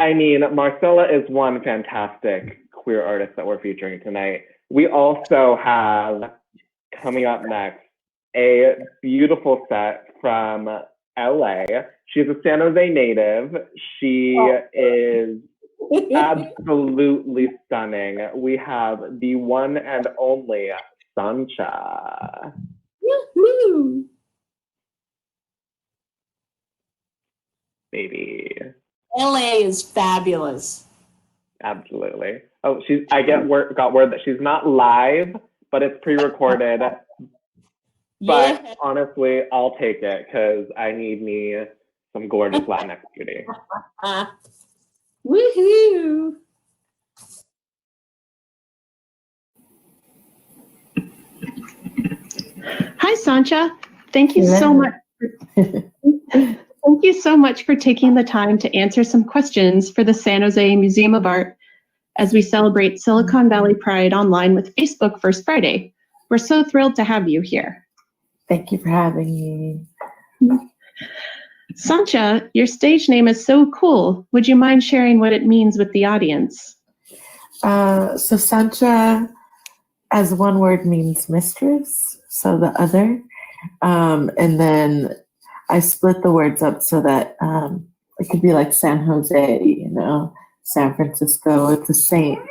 I mean, Marcella is one fantastic queer artist that we're featuring tonight. We also have, coming up next, a beautiful set from LA. She's a San Jose native. She is absolutely stunning. We have the one and only Sancha. Woohoo! Baby. LA is fabulous. Absolutely. Oh, got word that she's not live, but it's pre-recorded. But yeah. honestly, I'll take it because I need me some gorgeous Latinx beauty. Woohoo! Hi, Sancha. Thank you so much. Thank you so much for taking the time to answer some questions for the San Jose Museum of Art as we celebrate Silicon Valley Pride online with Facebook First Friday. We're so thrilled to have you here. Thank you for having me. Sancha, your stage name is so cool. Would you mind sharing what it means with the audience? So Sancha, as one word, means mistress, so the other. And then I split the words up so that it could be like San Jose, San Francisco. It's a saint,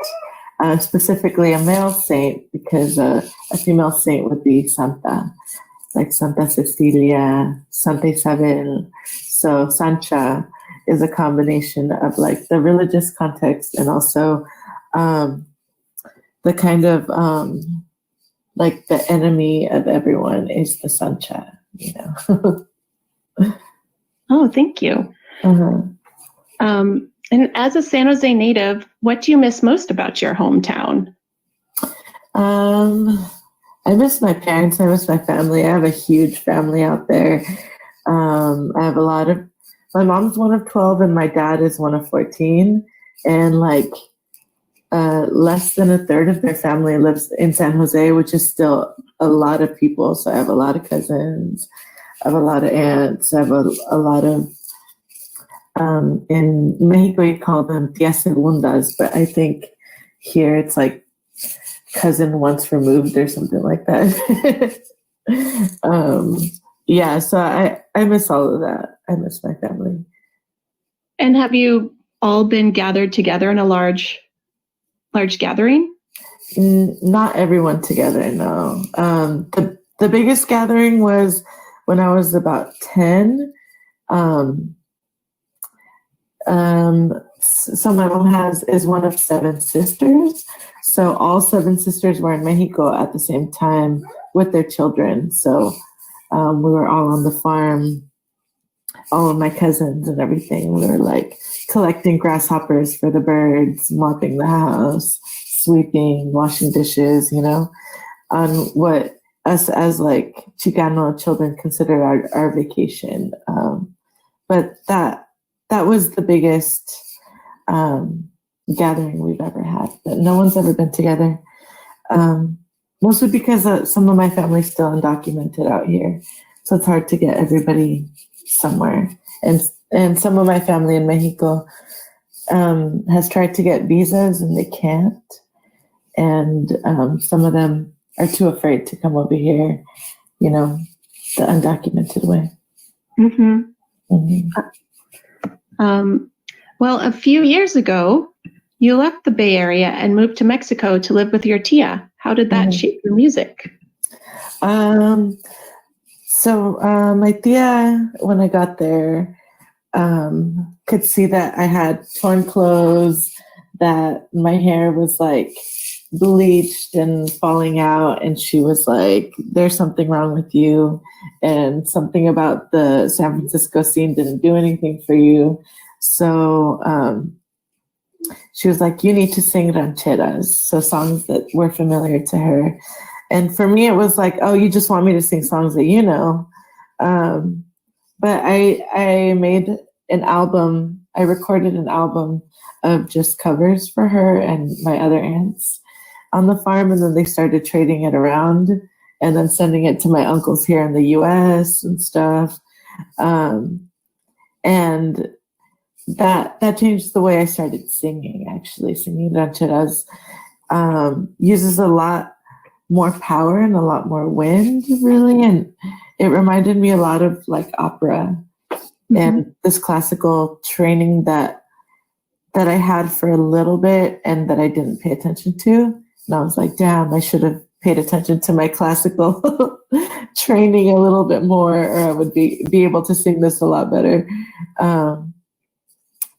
specifically a male saint, because a female saint would be Santa, like Santa Cecilia, Santa Isabel. So Sancha is a combination of like the religious context and also the kind of like the enemy of everyone is the Sancha, Oh, thank you. And as a San Jose native, what do you miss most about your hometown? I miss my parents. I miss my family. I have a huge family out there. I have my mom's one of 12 and my dad is one of 14. And like less than a third of their family lives in San Jose, which is still a lot of people. So I have a lot of cousins. I have a lot of aunts. I have a lot of, in Mexico, you call them tías segundas, but I think here it's like cousin once removed or something like that. Yeah, so I miss all of that. I miss my family. And have you all been gathered together in a large gathering? Not everyone together, no. The biggest gathering was when I was about 10. So my mom is one of 7 sisters. So all 7 sisters were in Mexico at the same time with their children. So we were all on the farm, all of my cousins and everything. We were like collecting grasshoppers for the birds, mopping the house, sweeping, washing dishes, on what us as like Chicano children consider our vacation. But that was the biggest gathering we've ever had. But no one's ever been together. Mostly because some of my family's still undocumented out here. So it's hard to get everybody somewhere. And some of my family in Mexico has tried to get visas and they can't. And some of them are too afraid to come over here, the undocumented way. Mm-hmm. Well, a few years ago, you left the Bay Area and moved to Mexico to live with your tia. How did that shape your music? So my tia, when I got there, could see that I had torn clothes, that my hair was like bleached and falling out. And she was like, there's something wrong with you. And something about the San Francisco scene didn't do anything for you. So she was like, you need to sing rancheras. So songs that were familiar to her. And for me, it was like, oh, you just want me to sing songs that you know. But I made an album. I recorded an album of just covers for her and my other aunts on the farm. And then they started trading it around and then sending it to my uncles here in the US and stuff. And that changed the way I started singing. Actually, singing rancheras uses a lot more power and a lot more wind, really, and it reminded me a lot of like opera and this classical training that I had for a little bit and that I didn't pay attention to. And I was like, damn, I should have paid attention to my classical training a little bit more, or I would be able to sing this a lot better.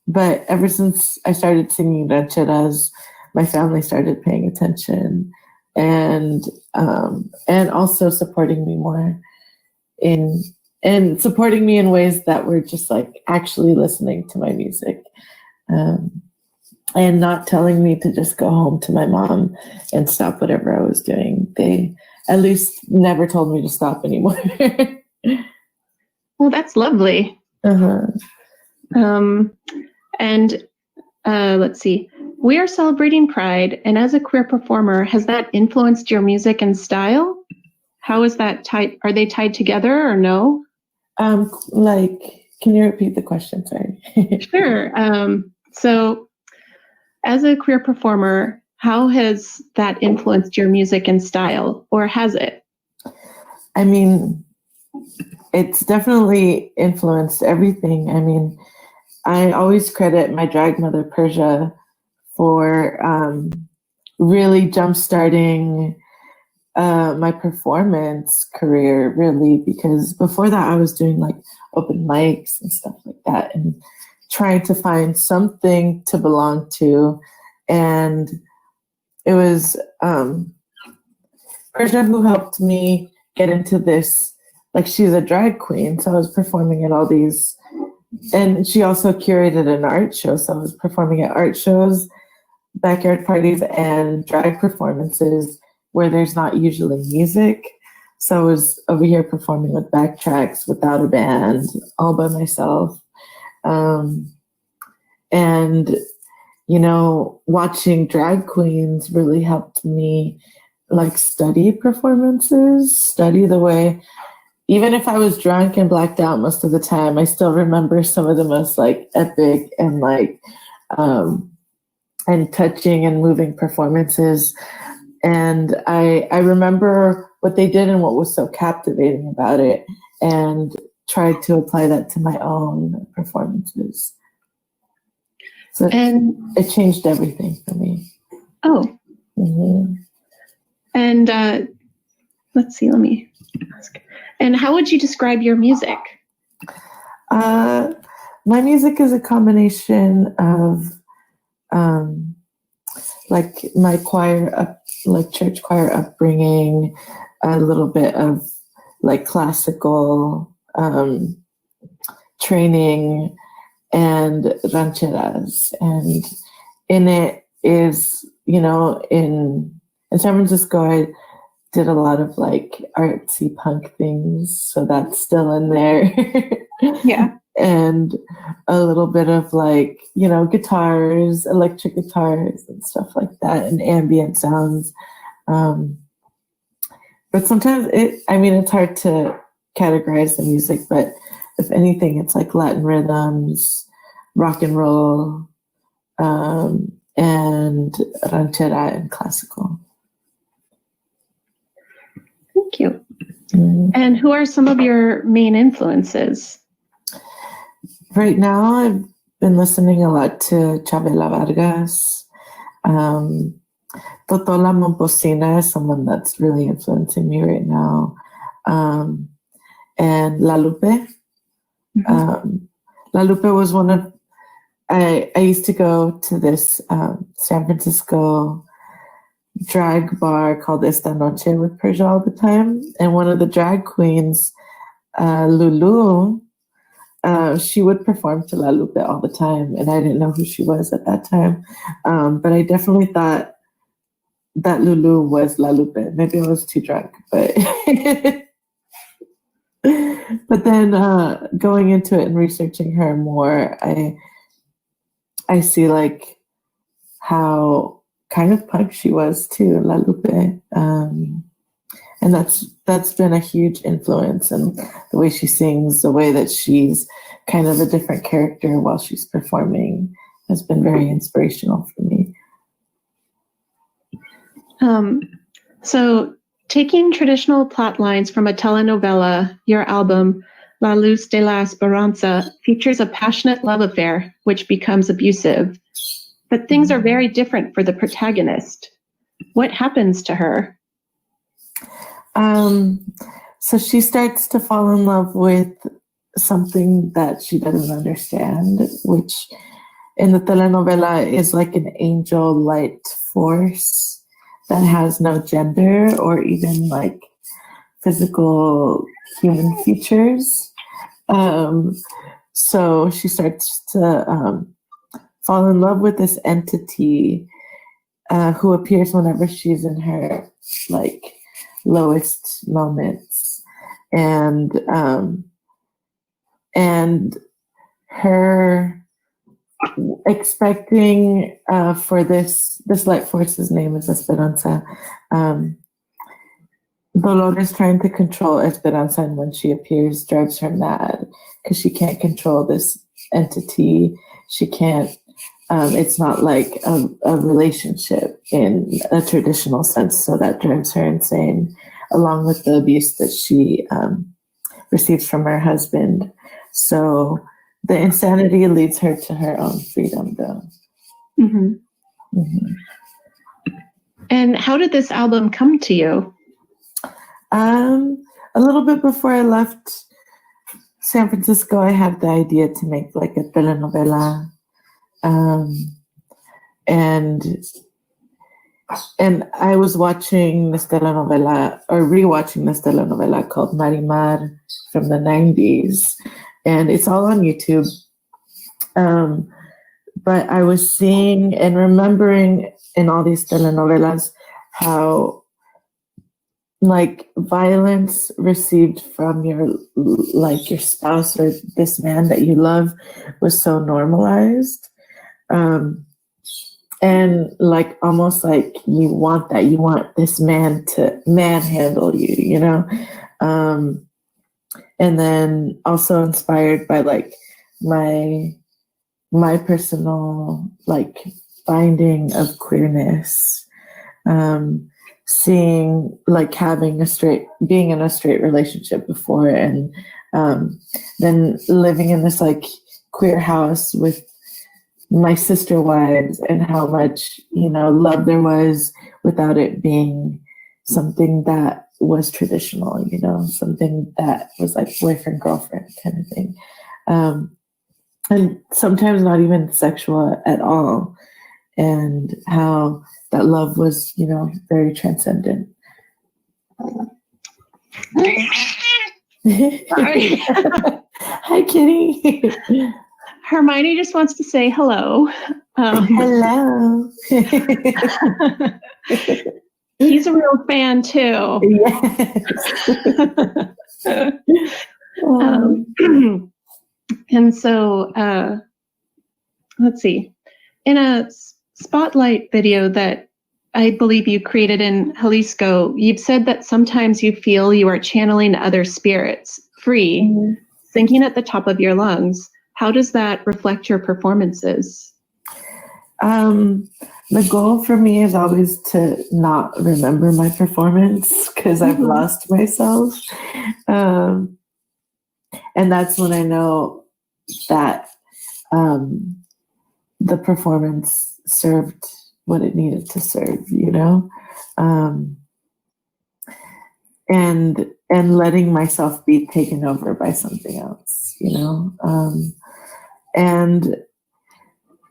But ever since I started singing rancheras, my family started paying attention and also supporting me more and supporting me in ways that were just like actually listening to my music. And not telling me to just go home to my mom and stop whatever I was doing. They at least never told me to stop anymore. Well, that's lovely. And let's see. We are celebrating Pride, and as a queer performer, has that influenced your music and style? How is that tied? Are they tied together or no? Can you repeat the question? Sorry. Sure. So, as a queer performer, how has that influenced your music and style, or has it? I mean, it's definitely influenced everything. I mean, I always credit my drag mother, Persia, for really jump-starting my performance career, really, because before that I was doing like open mics and stuff like that and trying to find something to belong to. And it was Persia who helped me get into this. Like, she's a drag queen, so I was performing at all these, and she also curated an art show, so I was performing at art shows, backyard parties, and drag performances where there's not usually music. So I was over here performing with backtracks without a band, all by myself. And, you know, watching drag queens really helped me like study performances, study the way, even if I was drunk and blacked out most of the time, I still remember some of the most like epic and like, and touching and moving performances. And I remember what they did and what was so captivating about it, and tried to apply that to my own performances. So it changed everything for me. Oh. And let's see, let me ask. And how would you describe your music? My music is a combination of like my choir, like church choir upbringing, a little bit of like classical training, and rancheras. And in it is, you know, in San Francisco, I did a lot of like artsy punk things, so that's still in there. Yeah. And a little bit of like, you know, guitars, electric guitars and stuff like that, and ambient sounds. But sometimes it's hard to categorize the music, but if anything, it's like Latin rhythms, rock and roll, and ranchera and classical. Thank you. And who are some of your main influences? Right now, I've been listening a lot to Chavela Vargas. Totola Momposina is someone that's really influencing me right now. And La Lupe. La Lupe was one of, I used to go to this San Francisco drag bar called Esta Noche with Persia all the time. And one of the drag queens, Lulu, she would perform to La Lupe all the time. And I didn't know who she was at that time. But I definitely thought that Lulu was La Lupe. Maybe I was too drunk, but but then going into it and researching her more, I see like how kind of punk she was too, La Lupe. And that's been a huge influence, and the way she sings, the way that she's kind of a different character while she's performing has been very inspirational for me. So taking traditional plot lines from a telenovela, your album, La Luz de la Esperanza, features a passionate love affair, which becomes abusive. But things are very different for the protagonist. What happens to her? So she starts to fall in love with something that she doesn't understand, which in the telenovela is like an angel light force that has no gender or even like physical human features. So she starts to fall in love with this entity who appears whenever she's in her like lowest moments, and her expecting for this light force's name is Esperanza. Dolores trying to control Esperanza, and when she appears drives her mad because she can't control this entity. She can't, it's not like a relationship in a traditional sense, so that drives her insane, along with the abuse that she receives from her husband. So the insanity leads her to her own freedom, though. Mm-hmm. Mm-hmm. And how did this album come to you? A little bit before I left San Francisco, I had the idea to make like a telenovela, and I was watching this telenovela or rewatching this telenovela called Marimar from the 90s, and it's all on YouTube. But I was seeing and remembering in all these telenovelas how like violence received from your spouse or this man that you love was so normalized, and like almost like you want this man to manhandle you, you know. And then also inspired by like my personal like finding of queerness, seeing like being in a straight relationship before, and then living in this like queer house with my sister wives, and how much, you know, love there was without it being something that was traditional, you know, something that was like boyfriend girlfriend kind of thing, and sometimes not even sexual at all, and how that love was, you know, very transcendent. Sorry. Hi, Kitty. Hermione just wants to say hello. Hello. He's a real fan too. Yes. And so, let's see. In a spotlight video that I believe you created in Jalisco, you've said that sometimes you feel you are channeling other spirits, free, Mm-hmm. singing at the top of your lungs. How does that reflect your performances? The goal for me is always to not remember my performance because I've lost myself. And that's when I know that the performance served what it needed to serve, you know? And letting myself be taken over by something else, you know? And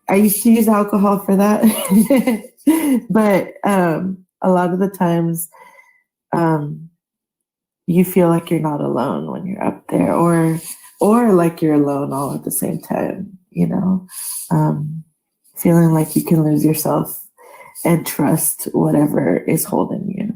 I used to use alcohol for that, but a lot of the times you feel like you're not alone when you're up there, or like you're alone all at the same time, you know, feeling like you can lose yourself and trust whatever is holding you.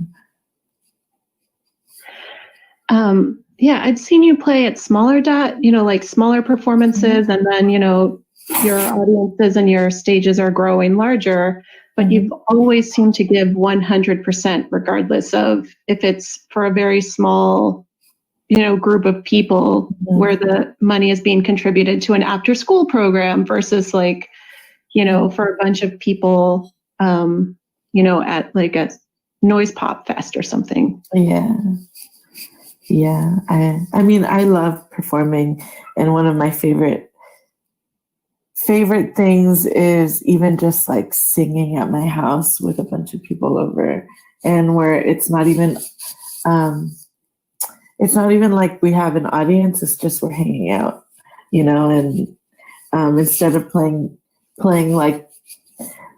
Yeah, I've seen you play at smaller like smaller performances, and then, you know, your audiences and your stages are growing larger, but you've always seemed to give 100% regardless of if it's for a very small, group of people where the money is being contributed to an after school program versus like, for a bunch of people, at like a noise pop fest or something. Yeah. I mean, I love performing, and one of my favorite things is even just like singing at my house with a bunch of people over, and where it's not even like we have an audience, it's just we're hanging out, and instead of playing like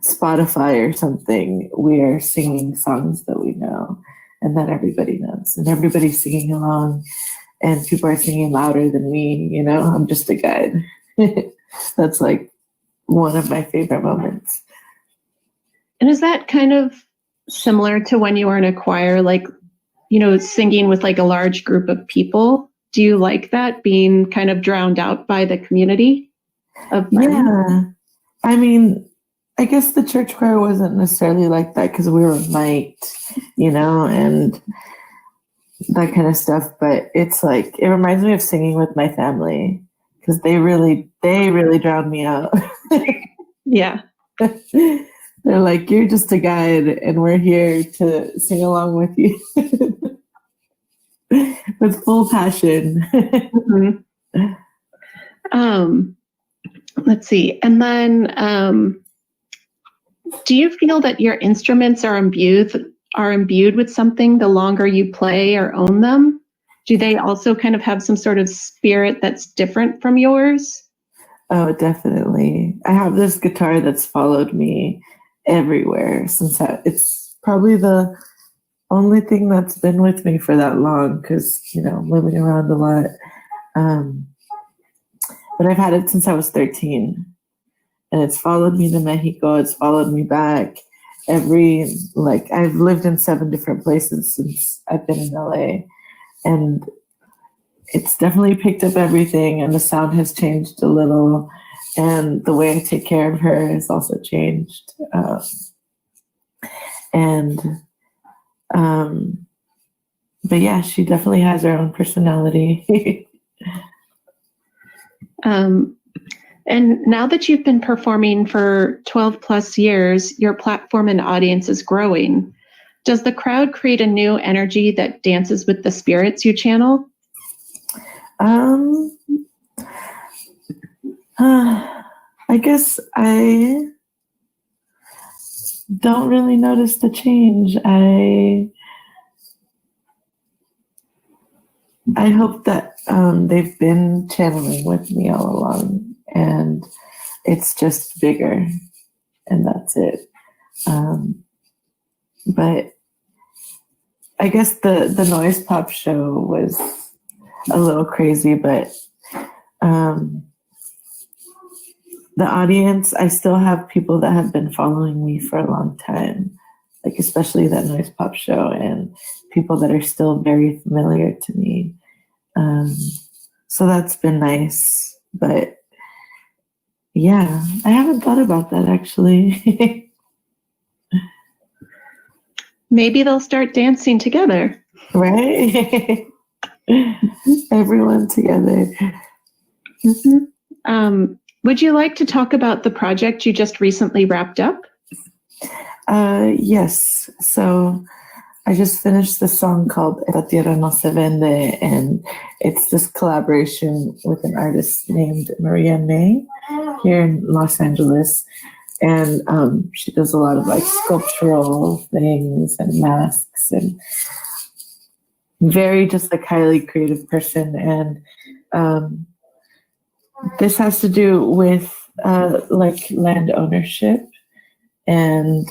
Spotify or something, we're singing songs that we know and that everybody knows, and everybody's singing along, and people are singing louder than me. I'm just a guide. That's like one of my favorite moments. And is that kind of similar to when you were in a choir, like, singing with like a large group of people? Do you like that, being kind of drowned out by the community of friends? Yeah. I mean, I guess the church choir wasn't necessarily like that because we were mic'd, and that kind of stuff. But it's like, it reminds me of singing with my family because they really drowned me out. Yeah. They're like, you're just a guide and we're here to sing along with you with full passion. Let's see. And then, do you feel that your instruments are imbued with something the longer you play or own them? Do they also kind of have some sort of spirit that's different from yours? Oh, definitely. I have this guitar that's followed me everywhere since it's probably the only thing that's been with me for that long because, moving around a lot. But I've had it since I was 13. And it's followed me to Mexico. It's followed me back. I've lived in 7 different places since I've been in LA. And it's definitely picked up everything, and the sound has changed a little. And the way I take care of her has also changed. But yeah, she definitely has her own personality. And now that you've been performing for 12 plus years, your platform and audience is growing. Does the crowd create a new energy that dances with the spirits you channel? I guess I don't really notice the change. I hope that they've been channeling with me all along, and it's just bigger, and that's it. But I guess the noise pop show was a little crazy, but the audience, I still have people that have been following me for a long time, like especially that noise pop show, and people that are still very familiar to me. So that's been nice. But yeah, I haven't thought about that actually. Maybe they'll start dancing together. Right? Everyone together. Would you like to talk about the project you just recently wrapped up? Yes. So I just finished the song called Esta Tierra No Se Vende, and it's this collaboration with an artist named Maria May here in Los Angeles. And she does a lot of like sculptural things and masks, and very just like highly creative person. And this has to do with like land ownership and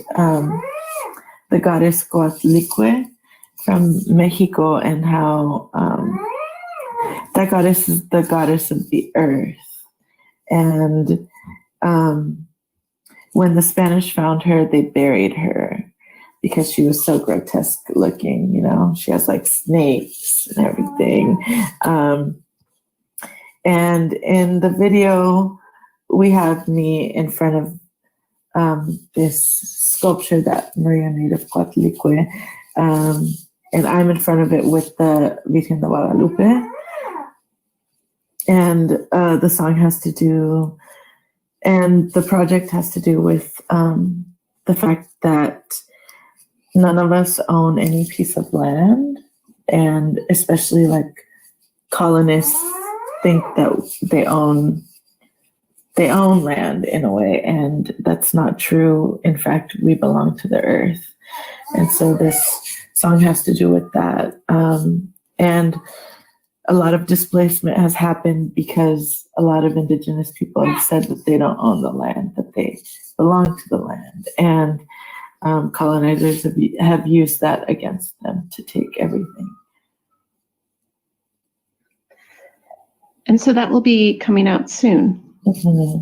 the goddess Coatlicue from Mexico, and how that goddess is the goddess of the earth. And when the Spanish found her, they buried her because she was so grotesque looking, she has like snakes and everything. And in the video, we have me in front of this sculpture that Maria made of Coatlicue. and I'm in front of it with the Virgen de Guadalupe. And the song has to do, and the project has to do with the fact that none of us own any piece of land, and especially like colonists think that they own land in a way, and that's not true. In fact, we belong to the earth. And so this song has to do with that. And a lot of displacement has happened because a lot of indigenous people have said that they don't own the land, that they belong to the land. And colonizers have used that against them to take everything. And so that will be coming out soon. Mm-hmm.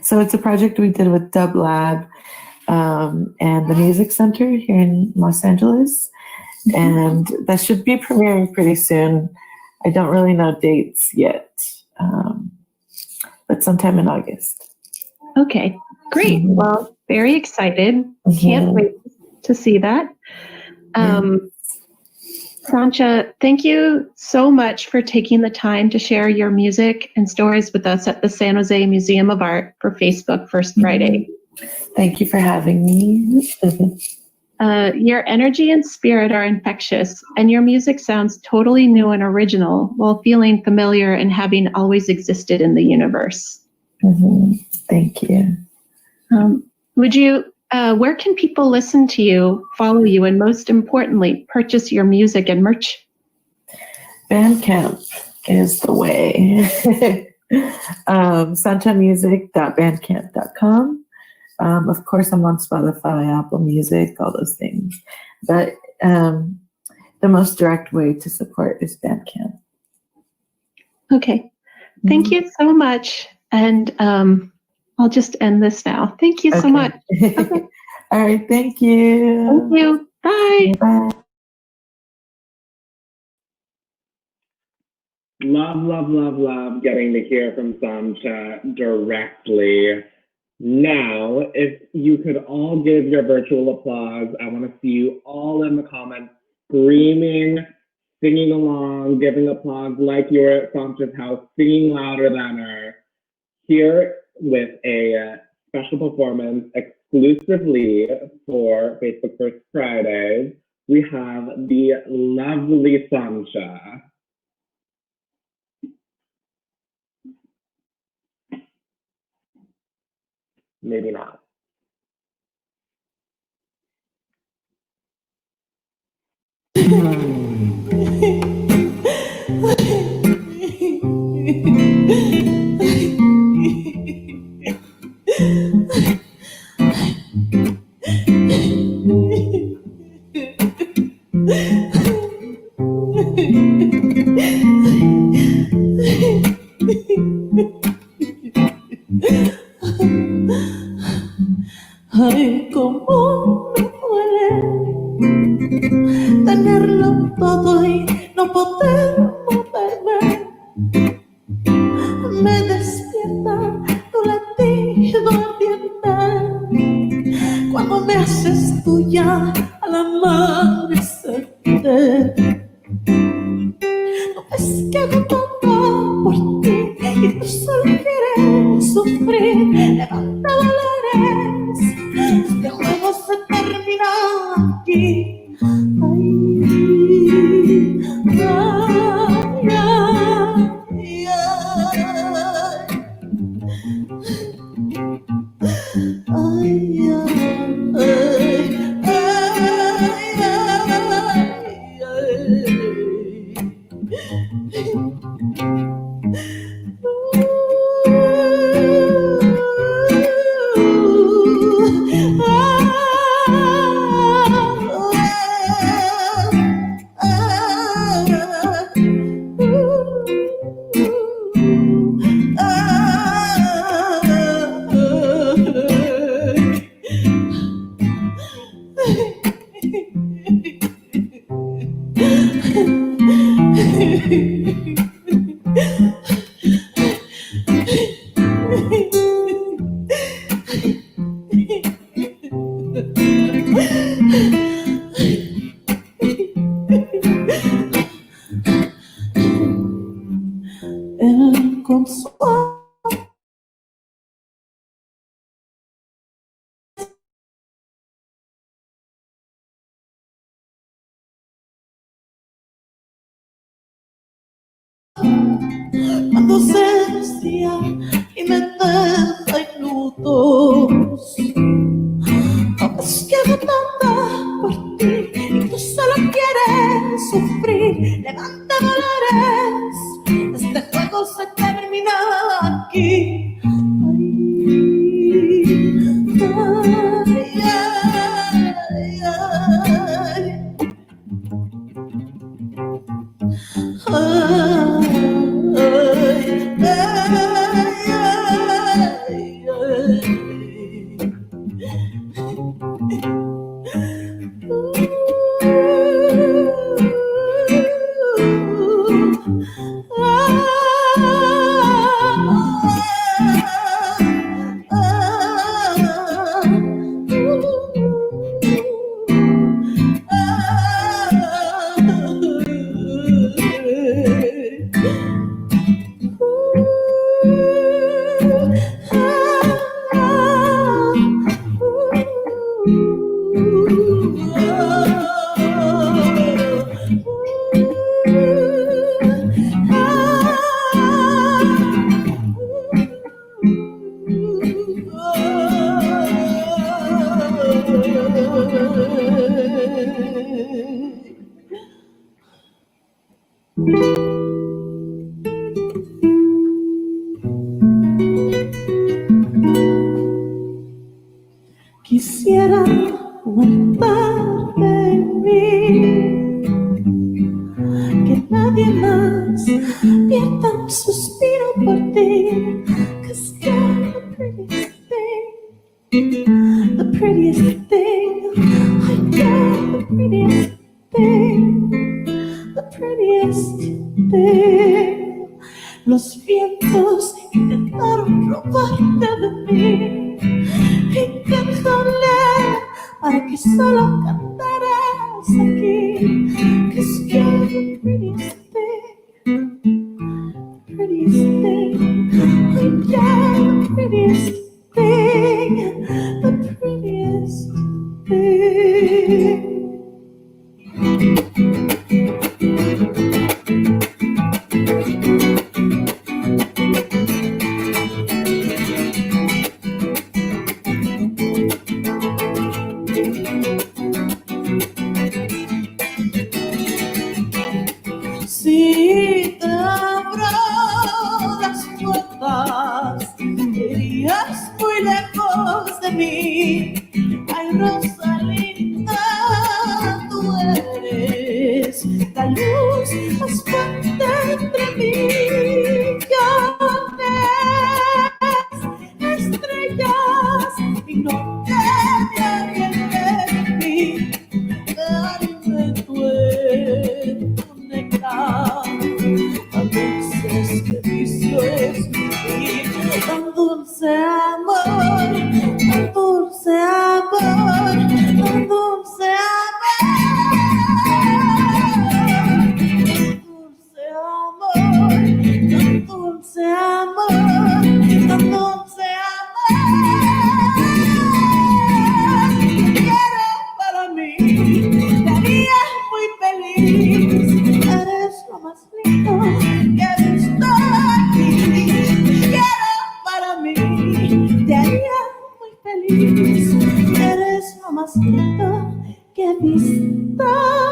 So it's a project we did with Dub Lab and the Music Center here in Los Angeles. And that should be premiering pretty soon. I don't really know dates yet, but sometime in August. Okay, great. Mm-hmm. Well, very excited. Mm-hmm. Can't wait to see that. Sancha, thank you so much for taking the time to share your music and stories with us at the San Jose Museum of Art for Facebook First Friday. Thank you for having me. Your energy and spirit are infectious, and your music sounds totally new and original while feeling familiar and having always existed in the universe. Mm-hmm. Thank you. Where can people listen to you, follow you, and most importantly, purchase your music and merch? Bandcamp is the way. sanchamusic.bandcamp.com. Of course, I'm on Spotify, Apple Music, all those things. But the most direct way to support is Bandcamp. Okay. Thank you so much. And I'll just end this now. Thank you so much. Okay. All right. Thank you. Thank you. Bye. Bye. Love getting to hear from Sancha directly. Now, if you could all give your virtual applause, I want to see you all in the comments screaming, singing along, giving applause like you're at Sancha's house, singing louder than her. Here with a special performance exclusively for Facebook First Fridays, we have the lovely Sancha. Maybe not. Ay, cómo me duele tenerlo todo y no poder moverme. Me despierta tu latido ardiente cuando me haces tuya al amanecerte. No es que hago todo por ti y tú solo quieres sufrir. Levanta Dolores, este juego se termina aquí. cuando se vacía y me deja en lutos. No es que hago tanta por ti y tú solo quieres sufrir. Levanta Dolores, este juego se termina aquí. Quisiera guardarte en mí, que nadie más pierda un suspiro por ti. 'Cause you're the prettiest thing, the prettiest thing. You're the prettiest thing, the prettiest thing. Los vientos intentaron robarte de mí y cantarle para que solo cantaras aquí. 'Cause you're the prettiest thing, prettiest thing. You're the prettiest thing, the prettiest thing. Si te abro las puertas, irías muy lejos de mí. Ay, Rosalinda, tú eres la luz más fuerte entre millones de estrellas y no te arrepientes de mí. Te alimento en tu néctar, tan dulces que vicio es vivir, tan dulce amor, tan dulce amor, tan dulce amor, tan dulce amor, tan dulce amor. Quiero para mí, te haría muy feliz. Eres lo más lindo que he visto aquí. Quiero para mí, te haría muy feliz. Eres lo más lindo que he visto aquí.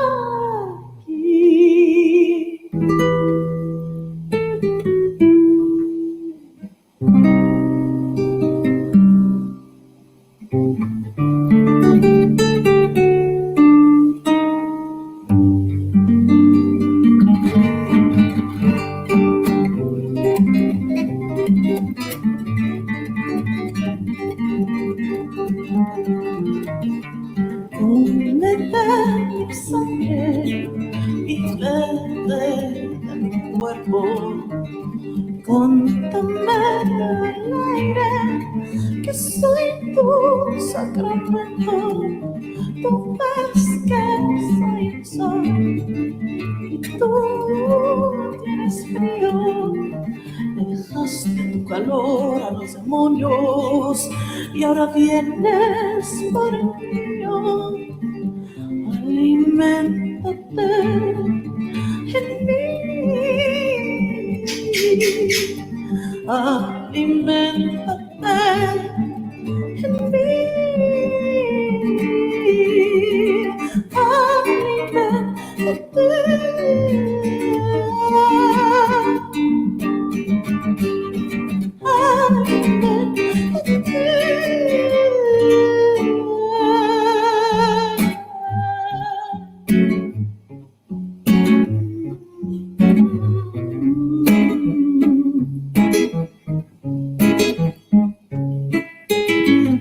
Únete mi sangre y vete de mi cuerpo. Contame al aire que soy tu sacramento. Tú ves que soy el sol y tú tienes frío. Dejaste tu calor a los demonios y ahora vienes por el mío. Alimentate en mí. alimentate en mí,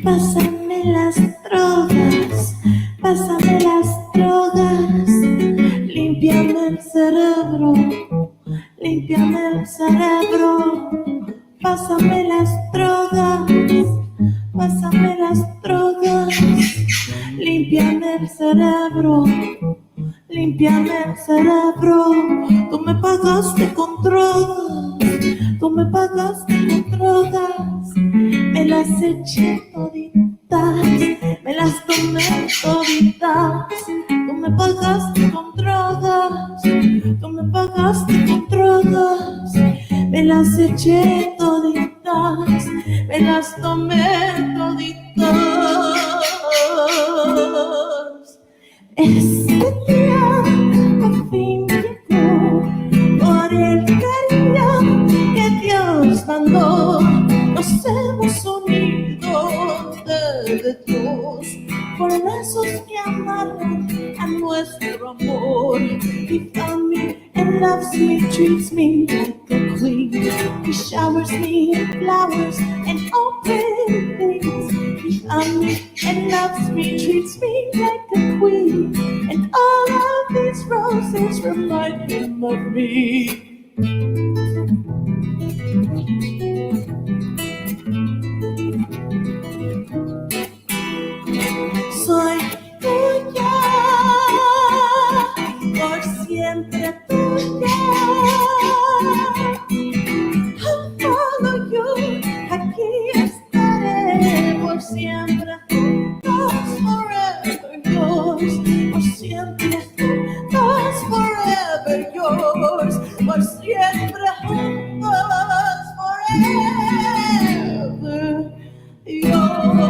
pásame las drogas, pásame las drogas, límpiame el cerebro, límpiame el cerebro, pásame las drogas, pásame las drogas, límpiame el cerebro, límpiame el cerebro. Tú me pagaste con drogas, tú me pagaste con drogas, me las eché toditas, me las tomé toditas. Tú me pagaste con drogas, tú me pagaste con drogas, me las eché toditas, me las tomé toditas. Este día por fin llegó, por el cariño que Dios mandó, nos hemos unido de Dios, por lazos que amarran a nuestro amor. He found me and loves me, treats me like a queen. He showers me in flowers and all pretty things. He found me and loves me, treats me like a queen. And all of these roses remind him of me. Soy tuya, por siempre tuya. I'll follow you, aquí estaré por siempre juntos, forever yours. Por siempre juntos, forever yours. Por siempre juntos, forever yours.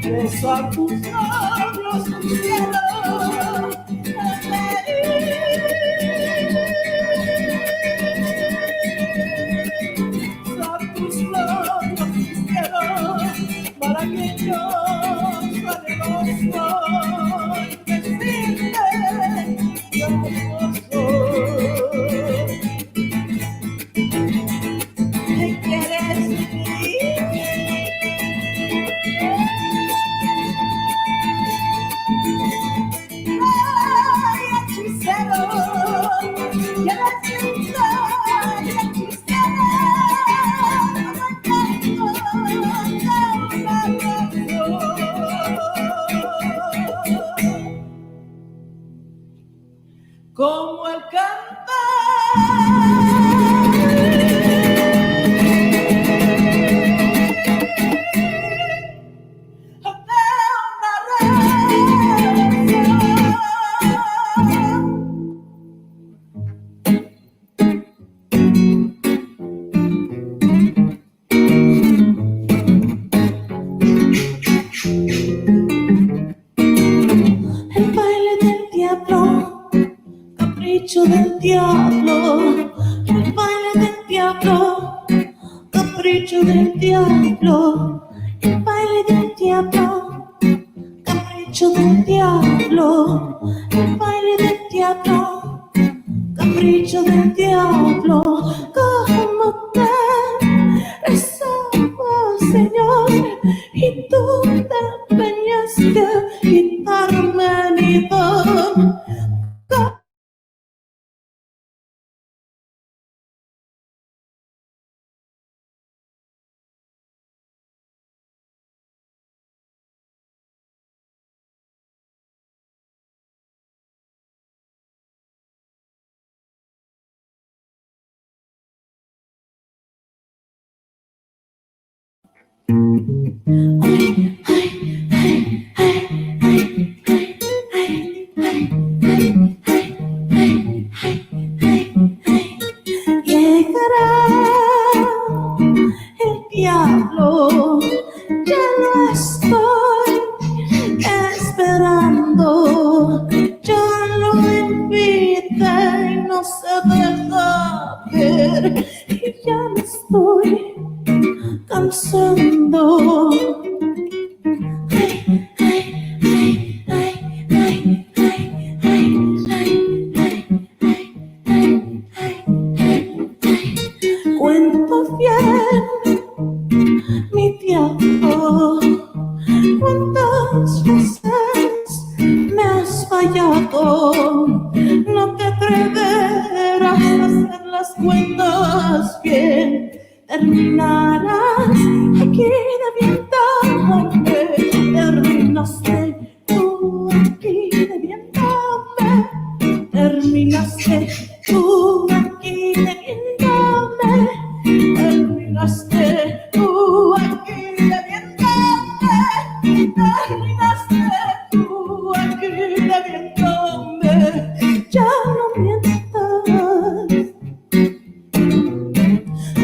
Besar tus labios, cielo, besar tus labios, cielo, malagueños, valerosos, decirte yo soy. ¿Qué quieres decir? Como el el baile del diablo, capricho del diablo, el baile del diablo, capricho del diablo, el baile del diablo, capricho del diablo, el baile del diablo, capricho del diablo. Como te rezaba, Señor, y tú te empeñaste a quitarme mi don. Llegará el diablo, ya lo estoy esperando. Ya lo invité y no se deja ver, y ya me estoy cansando. Cuento bien, mi diablo, cuántas veces me has fallado. No te atreverás a hacer las cuentas bien. Terminarás aquí debiéndome. Terminaste tú aquí debiéndome. Terminaste tú aquí debiéndome. Terminaste tú aquí debiéndome. Terminaste tú aquí debiéndome. Ya no mientas,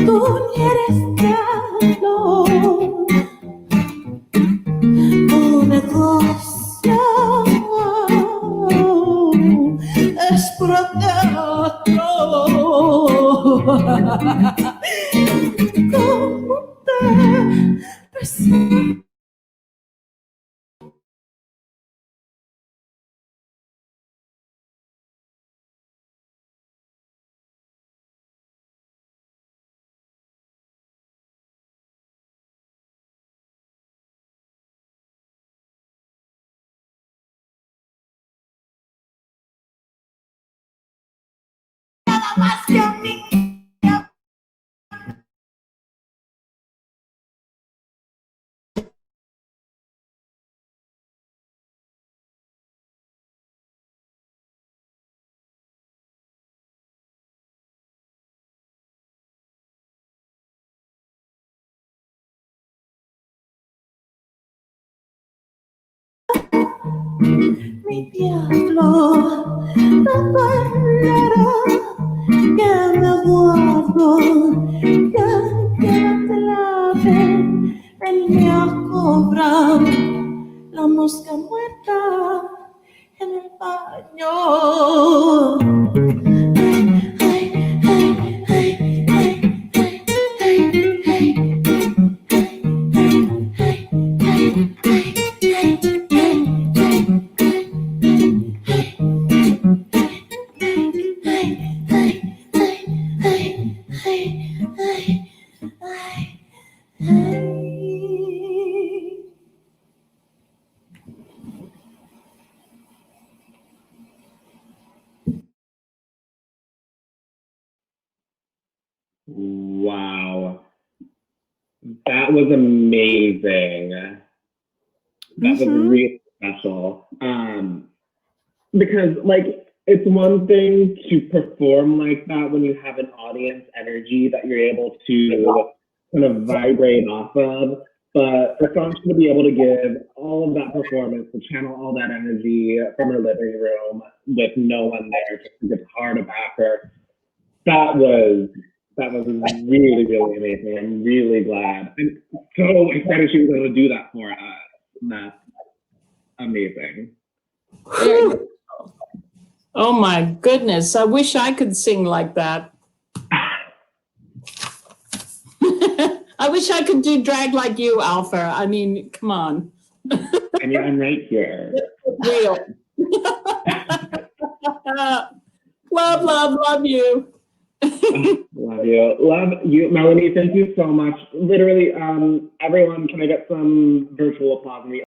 tú ni eres diablo. Tu negocio es puro teatro. ¿Cómo te presento? Nada más que a mí. Mi diablo, no dolerá que me guardo, que te laven, venme a cobrar la mosca muerta en el baño. Wow. That was amazing. That was really special. Because like it's one thing to perform like that when you have an audience energy that you're able to kind of vibrate off of, but for Sancha to be able to give all of that performance, to channel all that energy from her living room with no one there, just a guitar to back her, that was really, really amazing. I'm really glad. I'm so excited she was able to do that for us. That's amazing. Oh my goodness. I wish I could sing like that. I wish I could do drag like you, Alpha. I mean, come on. I mean, I'm right here. Real. Love you. Love you, Melanie. Thank you so much. Literally, everyone, can I get some virtual applause?